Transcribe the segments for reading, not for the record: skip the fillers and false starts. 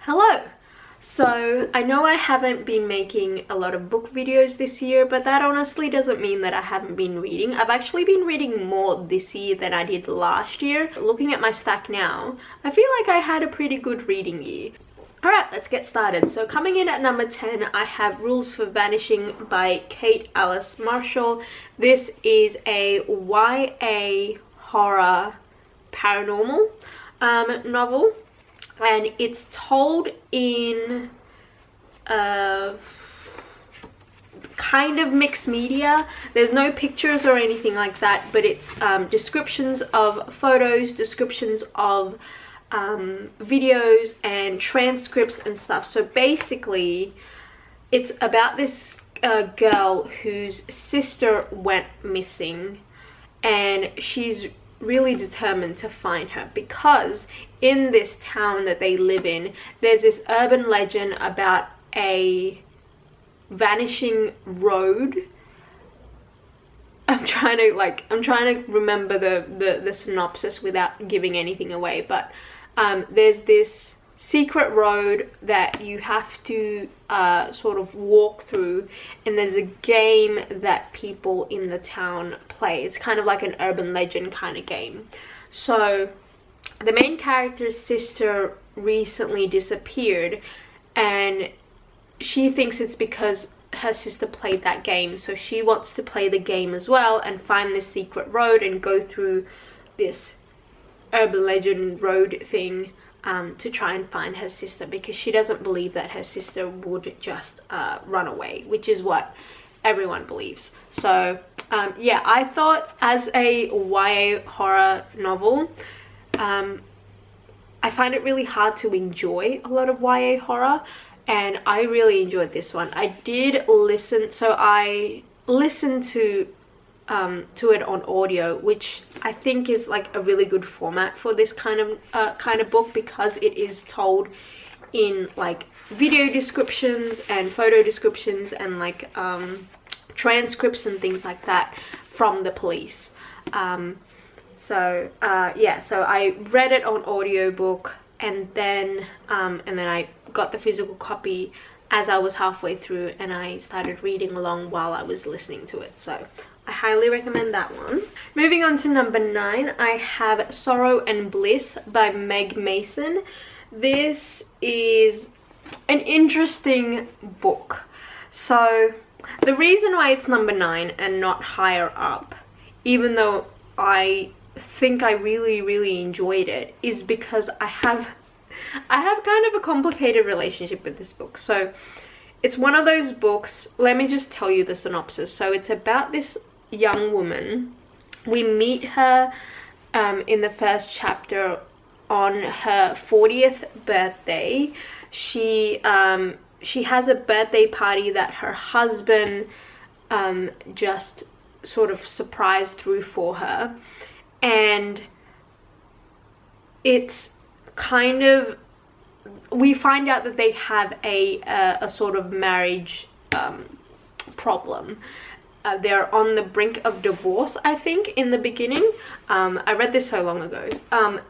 Hello! So, I know I haven't been making a lot of book videos this year, but that honestly doesn't mean that I haven't been reading. I've actually been reading more this year than I did last year. Looking at my stack now, I feel like I had a pretty good reading year. Alright, let's get started. So coming in at number 10, I have Rules for Vanishing by Kate Alice Marshall. This is a YA horror paranormal novel. And it's told in kind of mixed media. There's no pictures or anything like that, but it's descriptions of photos, descriptions of videos and transcripts and stuff. So basically it's about this girl whose sister went missing, and she's really determined to find her because in this town that they live in, there's this urban legend about a vanishing road. I'm trying to remember the synopsis without giving anything away, but there's this secret road that you have to sort of walk through, and there's a game that people in the town play. It's kind of like an urban legend kind of game. So the main character's sister recently disappeared, and she thinks it's because her sister played that game, so she wants to play the game as well and find this secret road and go through this urban legend road thing to try and find her sister, because she doesn't believe that her sister would just run away, which is what everyone believes. So yeah, I thought as a YA horror novel, I find it really hard to enjoy a lot of YA horror, and I really enjoyed this one. I did listen, so I listened to it on audio, which I think is like a really good format for this kind of book, because it is told in like video descriptions and photo descriptions and like transcripts and things like that from the police. So I read it on audiobook, and then I got the physical copy as I was halfway through, and I started reading along while I was listening to it. So I highly recommend that one. Moving on to number 9, I have Sorrow and Bliss by Meg Mason. This is an interesting book. So the reason why it's number 9 and not higher up, even though I think I really enjoyed it, is because I have kind of a complicated relationship with this book. So it's one of those books, let me just tell you the synopsis. So it's about this young woman. We meet her in the first chapter on her 40th birthday. She has a birthday party that her husband just sort of surprised through for her, and it's kind of, we find out that they have a sort of marriage problem. They're on the brink of divorce, I think, in the beginning. I read this so long ago.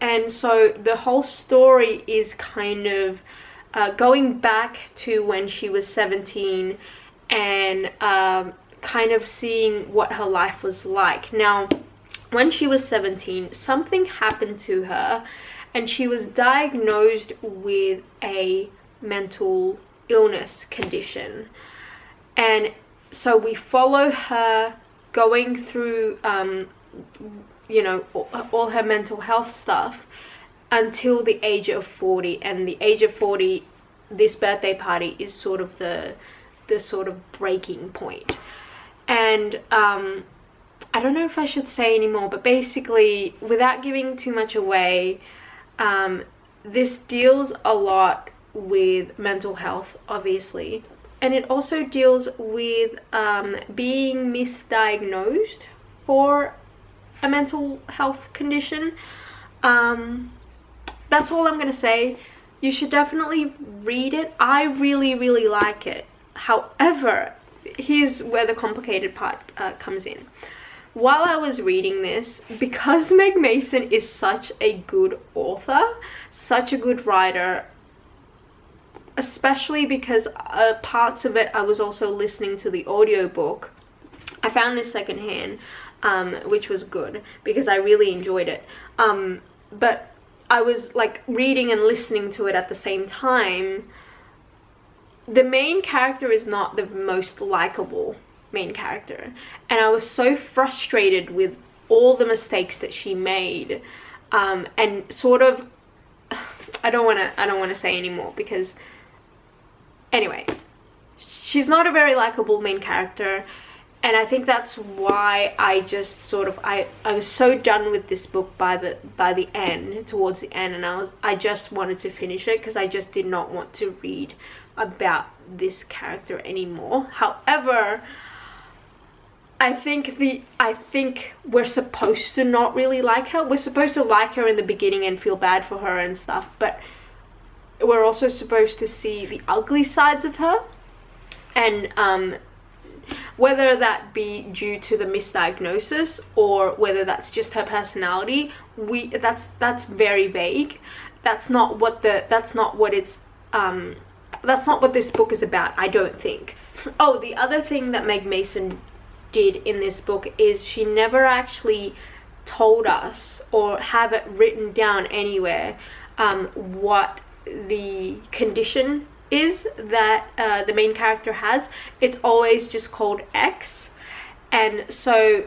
And so the whole story is kind of going back to when she was 17 and kind of seeing what her life was like. Now, when she was 17, something happened to her, and she was diagnosed with a mental illness condition. And so we follow her going through, you know, all her mental health stuff until the age of 40. And the age of 40, this birthday party is sort of the sort of breaking point. And I don't know if I should say anymore, but basically, without giving too much away, this deals a lot with mental health, obviously, and it also deals with being misdiagnosed for a mental health condition. That's all I'm gonna say. You should definitely read it. I really like it. However, here's where the complicated part comes in. While I was reading this, because Meg Mason is such a good author, such a good writer, especially because parts of it I was also listening to the audiobook. I found this secondhand, which was good because I really enjoyed it. But I was like reading and listening to it at the same time. The main character is not the most likable main character, and I was so frustrated with all the mistakes that she made, and sort of, I don't want to say anymore because anyway, she's not a very likable main character. And I think that's why I just sort of, I was so done with this book by the end, towards the end, and I just wanted to finish it because I just did not want to read about this character anymore. However, I think we're supposed to not really like her. We're supposed to like her in the beginning and feel bad for her and stuff, but we're also supposed to see the ugly sides of her, and whether that be due to the misdiagnosis or whether that's just her personality, that's very vague. That's not what this book is about, I don't think. Oh, the other thing that Meg Mason did in this book is she never actually told us or have it written down anywhere what the condition is that the main character has. It's always just called X, and so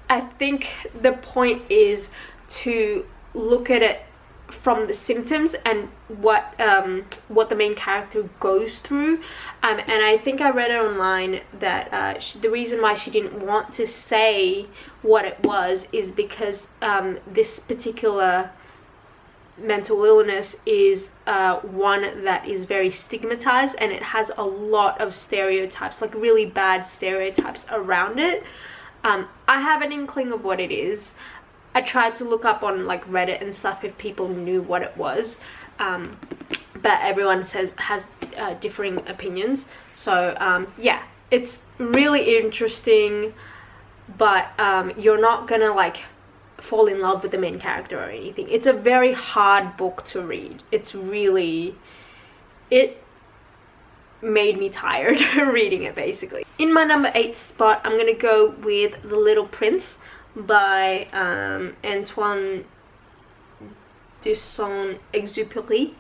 I think the point is to look at it from the symptoms and what the main character goes through, and I think I read it online that the reason why she didn't want to say what it was is because this particular mental illness is one that is very stigmatized, and it has a lot of stereotypes, like really bad stereotypes around it. I have an inkling of what it is. I tried to look up on like Reddit and stuff if people knew what it was, but everyone has differing opinions. So yeah, it's really interesting, but you're not gonna like fall in love with the main character or anything. It's a very hard book to read. It made me tired reading it, basically. In my number 8 spot, I'm gonna go with The Little Prince by Antoine de Saint-Exupéry.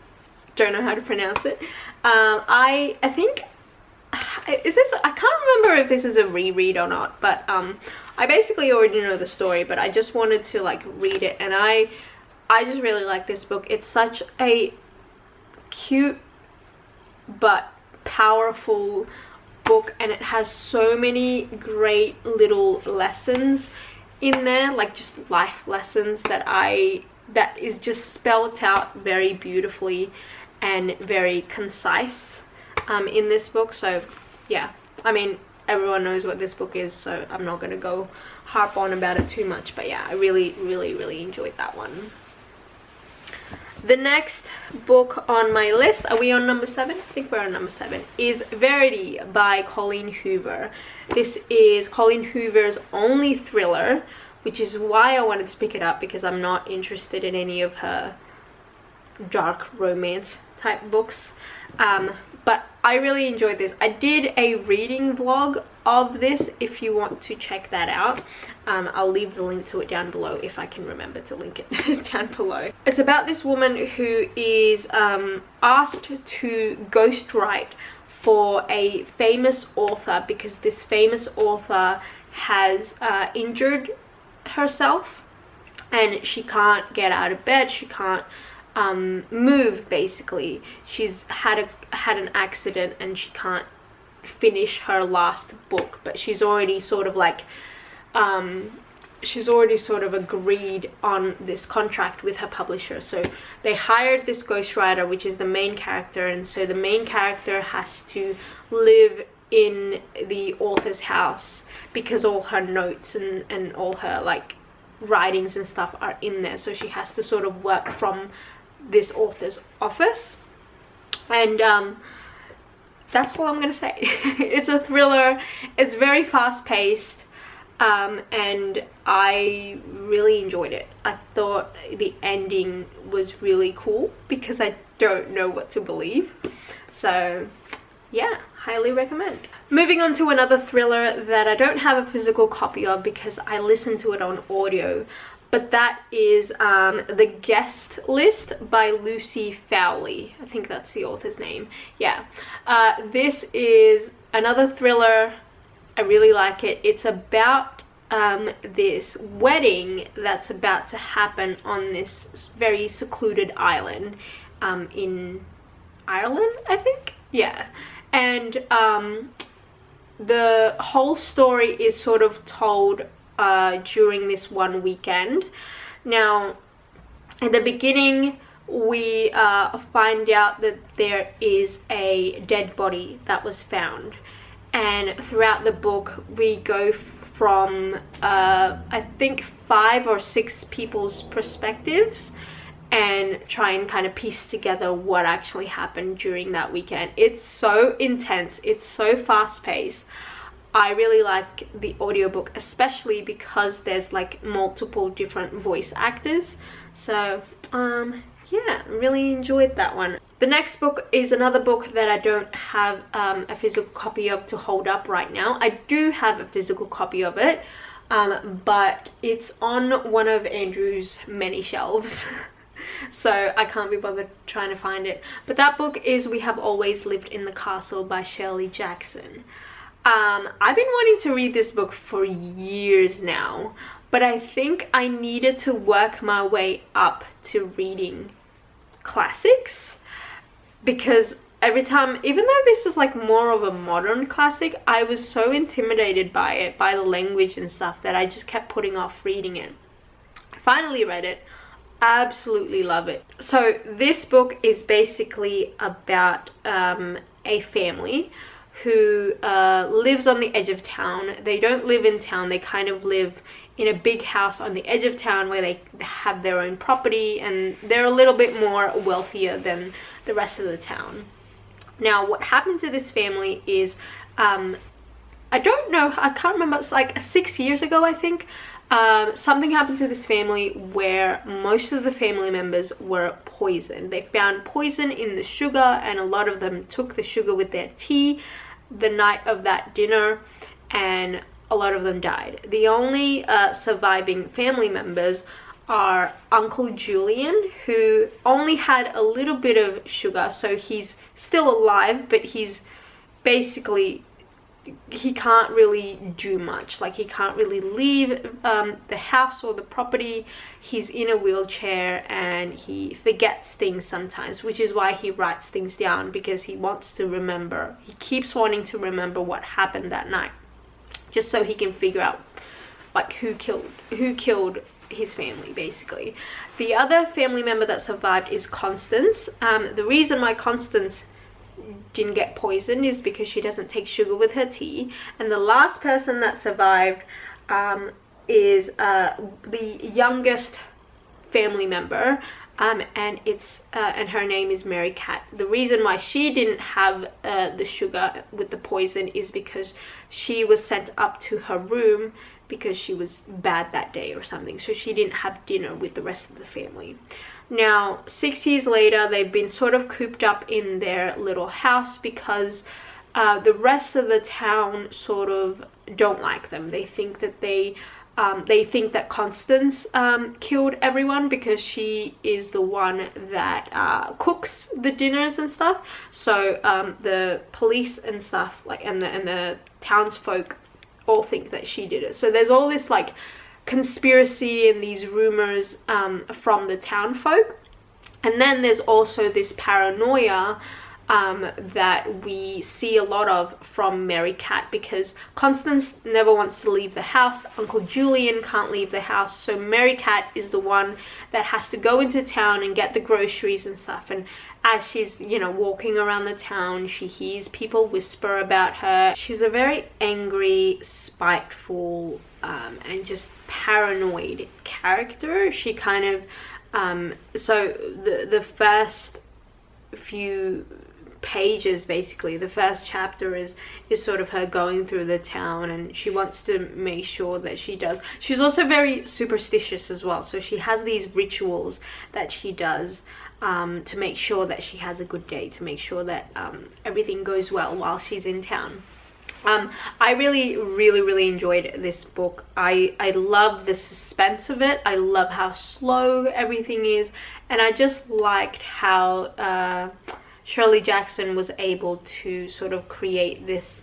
Don't know how to pronounce it. I think, I can't remember if this is a reread or not, but I basically already know the story, but I just wanted to like read it, and I just really like this book. It's such a cute but powerful book, and it has so many great little lessons in there, like just life lessons that is just spelled out very beautifully and very concise in this book. So yeah, I mean, everyone knows what this book is, so I'm not gonna go harp on about it too much, but yeah, I really enjoyed that one. The next book on my list, are we on number 7? I think we're on number 7, is Verity by Colleen Hoover. This is Colleen Hoover's only thriller, which is why I wanted to pick it up, because I'm not interested in any of her dark romance type books. But I really enjoyed this. I did a reading vlog of this if you want to check that out. I'll leave the link to it down below if I can remember to link it down below. It's about this woman who is asked to ghostwrite for a famous author because this famous author has injured herself and she can't get out of bed, she can't move, basically. She's had an accident and she can't finish her last book, but she's already sort of like agreed on this contract with her publisher. So they hired this ghostwriter, which is the main character, and so the main character has to live in the author's house because all her notes and all her like writings and stuff are in there, so she has to sort of work from this author's office. And that's all I'm gonna say. It's a thriller, it's very fast-paced, and I really enjoyed it. I thought the ending was really cool because I don't know what to believe. So yeah, highly recommend. Moving on to another thriller that I don't have a physical copy of because I listened to it on audio, but that is The Guest List by Lucy Fowley. I think that's the author's name. Yeah. This is another thriller. I really like it. It's about this wedding that's about to happen on this very secluded island in Ireland, I think. Yeah. And the whole story is sort of told during this one weekend. Now, at the beginning, we find out that there is a dead body that was found. And throughout the book, we go from, I think, 5 or 6 people's perspectives and try and kind of piece together what actually happened during that weekend. It's so intense, it's so fast-paced. I really like the audiobook, especially because there's like multiple different voice actors. So yeah, really enjoyed that one. The next book is another book that I don't have a physical copy of to hold up right now. I do have a physical copy of it, but it's on one of Andrew's many shelves. So I can't be bothered trying to find it. But that book is We Have Always Lived in the Castle by Shirley Jackson. I've been wanting to read this book for years now, but I think I needed to work my way up to reading classics, because every time, even though this is like more of a modern classic, I was so intimidated by it, by the language and stuff, that I just kept putting off reading it. I finally read it. Absolutely love it. So this book is basically about a family who lives on the edge of town. They don't live in town, they kind of live in a big house on the edge of town where they have their own property, and they're a little bit more wealthier than the rest of the town. Now, what happened to this family is, I don't know, I can't remember, it's like 6 years ago, I think. Something happened to this family where most of the family members were poisoned. They found poison in the sugar, and a lot of them took the sugar with their tea the night of that dinner, and a lot of them died. The only surviving family members are Uncle Julian, who only had a little bit of sugar, so he's still alive, but he's basically, he can't really do much. Like, he can't really leave the house or the property. He's in a wheelchair and he forgets things sometimes, which is why he writes things down, because he wants to remember. He keeps wanting to remember what happened that night, just so he can figure out like who killed his family, basically. The other family member that survived is Constance. The reason why Constance didn't get poisoned is because she doesn't take sugar with her tea. And the last person that survived is the youngest family member, and her name is Mary Cat. The reason why she didn't have the sugar with the poison is because she was sent up to her room because she was bad that day or something, so she didn't have dinner with the rest of the family. Now, 6 years later, they've been sort of cooped up in their little house because the rest of the town sort of don't like them. They think that they think that Constance killed everyone because she is the one that cooks the dinners and stuff. So the police and stuff, like, and the townsfolk all think that she did it. So there's all this like conspiracy and these rumors from the townfolk. And then there's also this paranoia that we see a lot of from Mary Cat, because Constance never wants to leave the house. Uncle Julian can't leave the house, so Mary Cat is the one that has to go into town and get the groceries and stuff. And as she's, you know, walking around the town, she hears people whisper about her. She's a very angry, spiteful, and just paranoid character. She kind of so the first few pages, basically the first chapter is sort of her going through the town, and she wants to make sure that she's also very superstitious as well, so she has these rituals that she does to make sure that she has a good day, to make sure that everything goes well while she's in town. I really enjoyed this book. I love the suspense of it. I love how slow everything is, and I just liked how Shirley Jackson was able to sort of create this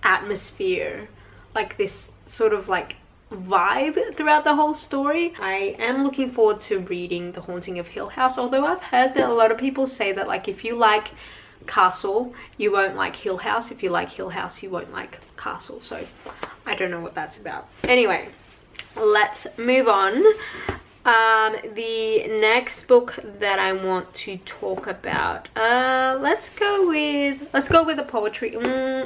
atmosphere, like this sort of like vibe throughout the whole story. I am looking forward to reading The Haunting of Hill House, although I've heard that a lot of people say that like if you like Castle, you won't like Hill House. If you like Hill House, you won't like Castle. So I don't know what that's about. Anyway, let's move on. The next book that I want to talk about, let's go with the poetry.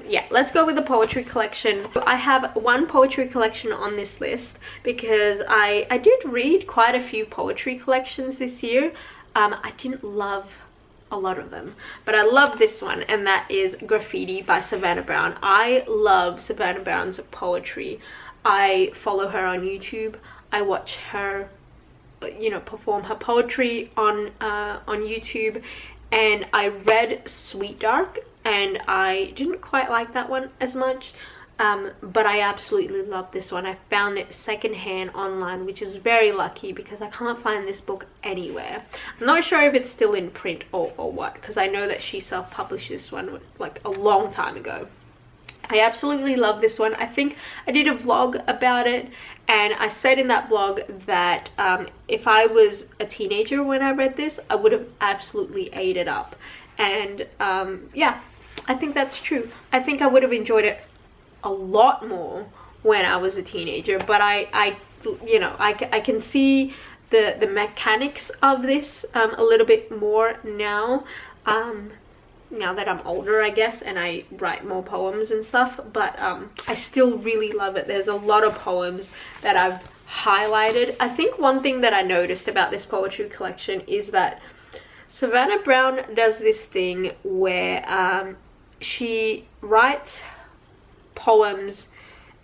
Yeah, let's go with the poetry collection. I have one poetry collection on this list because I did read quite a few poetry collections this year. I didn't love a lot of them, but I love this one, and that is Graffiti by Savannah Brown. I love Savannah Brown's poetry. I follow her on YouTube. I watch her, you know, perform her poetry on YouTube, and I read Sweet Dark and I didn't quite like that one as much, but I absolutely love this one. I found it secondhand online, which is very lucky because I can't find this book anywhere. I'm not sure if it's still in print or what, because I know that she self-published this one like a long time ago. I absolutely love this one. I think I did a vlog about it, and I said in that vlog that if I was a teenager when I read this, I would have absolutely ate it up. And yeah, I think that's true. I think I would have enjoyed it a lot more when I was a teenager, but I you know, I can see the mechanics of this a little bit more now. Now that I'm older, I guess, and I write more poems and stuff, but I still really love it. There's a lot of poems that I've highlighted. I think one thing that I noticed about this poetry collection is that Savannah Brown does this thing where she writes poems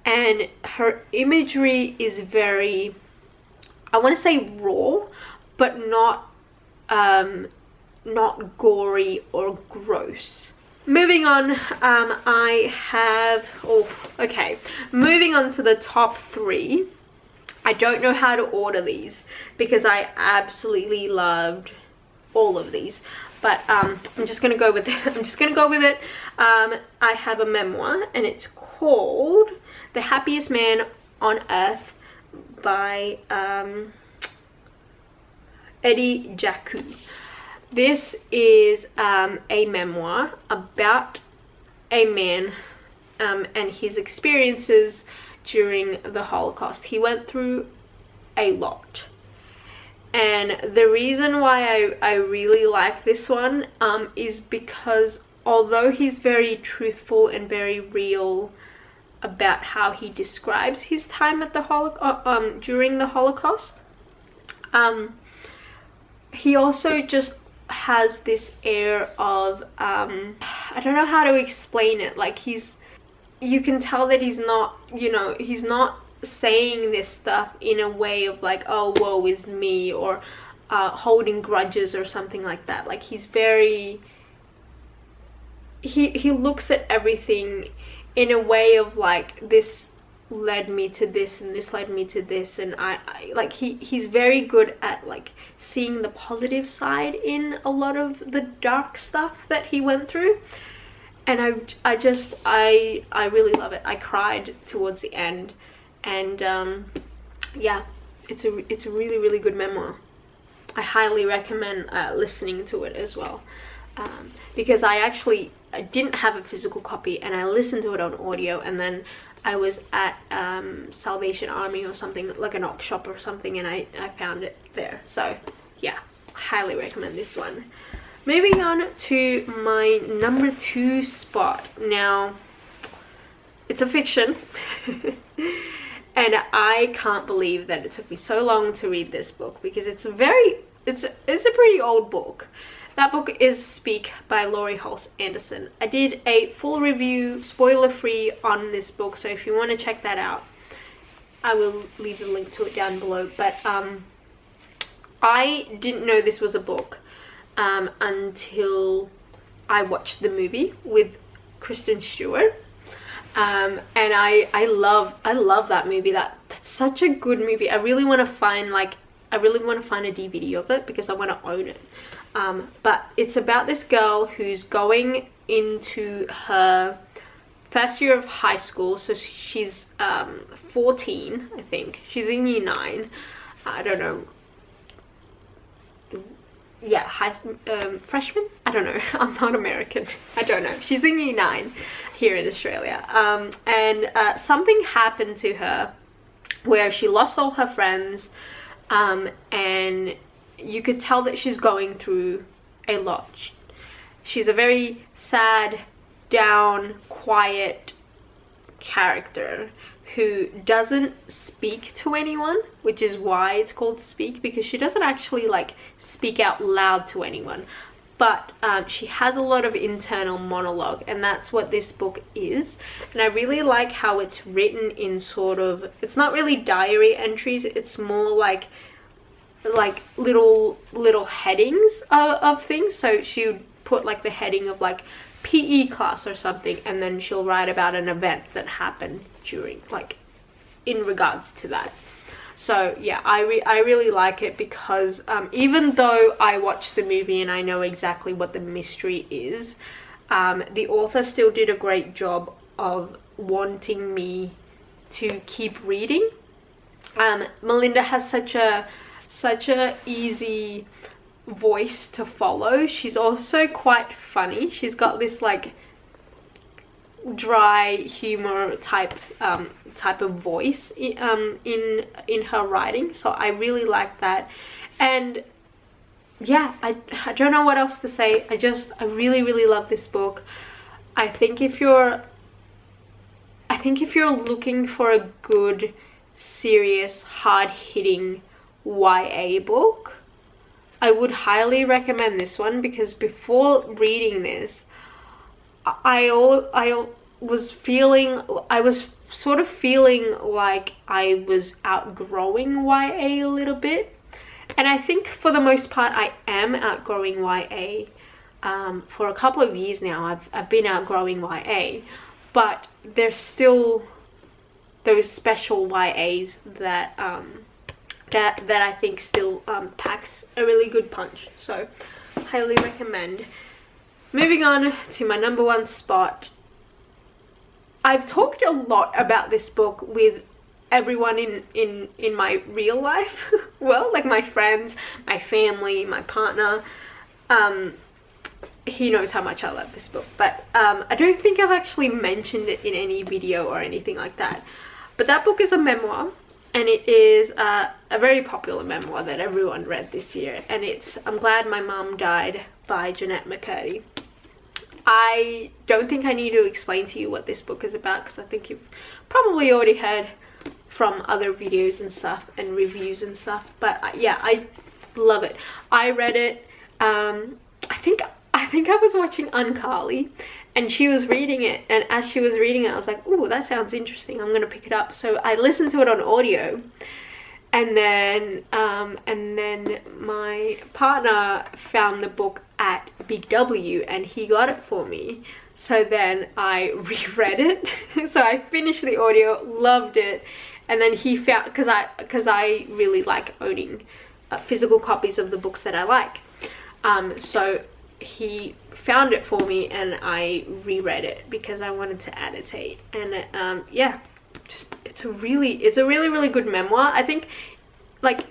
and her imagery is very, I want to say raw, but not gory or gross. Moving on, I have, moving on to the top 3. I don't know how to order these because I absolutely loved all of these, but I'm just gonna go with it. I have a memoir, and it's called The Happiest Man on Earth by Eddie Jaku. This is a memoir about a man and his experiences during the Holocaust. He went through a lot. And the reason why I really like this one is because although he's very truthful and very real about how he describes his time at the during the Holocaust, he also just has this air of I don't know how to explain it. Like you can tell that he's not, you know, he's not saying this stuff in a way of like, oh, woe is me, or holding grudges or something like that. Like he's very, he looks at everything in a way of like, this led me to this and this led me to this, and I like he's very good at like seeing the positive side in a lot of the dark stuff that he went through. And I really love it. I cried towards the end, and yeah, it's a really good memoir. I highly recommend listening to it as well, because I didn't have a physical copy, and I listened to it on audio, and then I was at Salvation Army or something, like an op shop or something, and I found it there. So yeah, highly recommend this one. Moving on to my number 2 spot. Now, it's a fiction, and I can't believe that it took me so long to read this book, because it's a pretty old book. That book is Speak by Laurie Halse Anderson. I did a full review, spoiler-free, on this book, so if you want to check that out, I will leave the link to it down below. But I didn't know this was a book until I watched the movie with Kristen Stewart. And I love that movie. That's such a good movie. I really want to find a DVD of it because I want to own it. But it's about this girl who's going into her first year of high school. So she's 14, I think. She's in year 9. I don't know. Yeah, freshman? I don't know. I'm not American. I don't know. She's in year 9 here in Australia. And something happened to her where she lost all her friends, and you could tell that she's going through a lot. She's a very sad, down, quiet character who doesn't speak to anyone, which is why it's called Speak, because she doesn't actually like speak out loud to anyone, but she has a lot of internal monologue, and that's what this book is. And I really like how it's written in sort of, it's not really diary entries, it's more like little headings of things. So she would put like the heading of like PE class or something, and then she'll write about an event that happened during, like, in regards to that. So yeah, I really like it because even though I watched the movie and I know exactly what the mystery is, the author still did a great job of wanting me to keep reading. Melinda has such a easy voice to follow. She's also quite funny. She's got this like dry humor type of voice in her writing, so I really like that. And yeah, I don't know what else to say. I really love this book. I think if you're looking for a good, serious, hard-hitting YA book, I would highly recommend this one, because before reading this, I was sort of feeling like I was outgrowing YA a little bit. And I think for the most part I am outgrowing YA. For a couple of years now I've been outgrowing YA, but there's still those special YAs that I think still packs a really good punch. So highly recommend. Moving on to my number 1 spot. I've talked a lot about this book with everyone in my real life. Well, like my friends, my family, my partner. He knows how much I love this book, but I don't think I've actually mentioned it in any video or anything like that. But that book is a memoir, and it is a very popular memoir that everyone read this year, and it's I'm Glad My Mom Died by Jeanette McCurdy. I don't think I need to explain to you what this book is about, because I think you've probably already heard from other videos and stuff and reviews and stuff. But yeah, I love it. I read it, I think I was watching Uncarly, and she was reading it, and as she was reading it I was like, oh, that sounds interesting, I'm gonna pick it up. So I listened to it on audio, and then my partner found the book at Big W and he got it for me. So then I reread it. So I finished the audio, loved it, and then he found, because I really like owning physical copies of the books that I like, so he found it for me and I reread it because I wanted to annotate. And yeah, just it's a really good memoir. I think, like,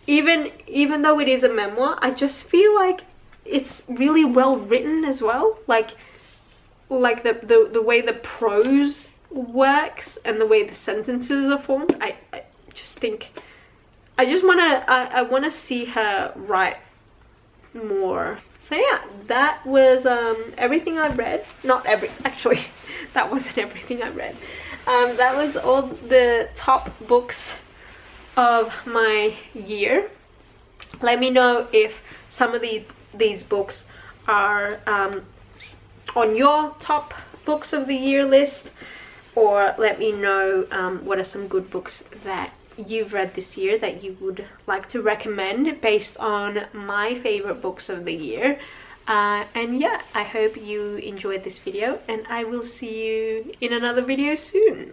even though it is a memoir, I just feel like it's really well written as well. Like the way the prose works and the way the sentences are formed. I just think I want to see her write more. So yeah, that was everything I read. Actually, that wasn't everything I read. That was all the top books of my year. Let me know if some of these books are on your top books of the year list, or let me know what are some good books that you've read this year that you would like to recommend based on my favorite books of the year. And yeah, I hope you enjoyed this video, and I will see you in another video soon.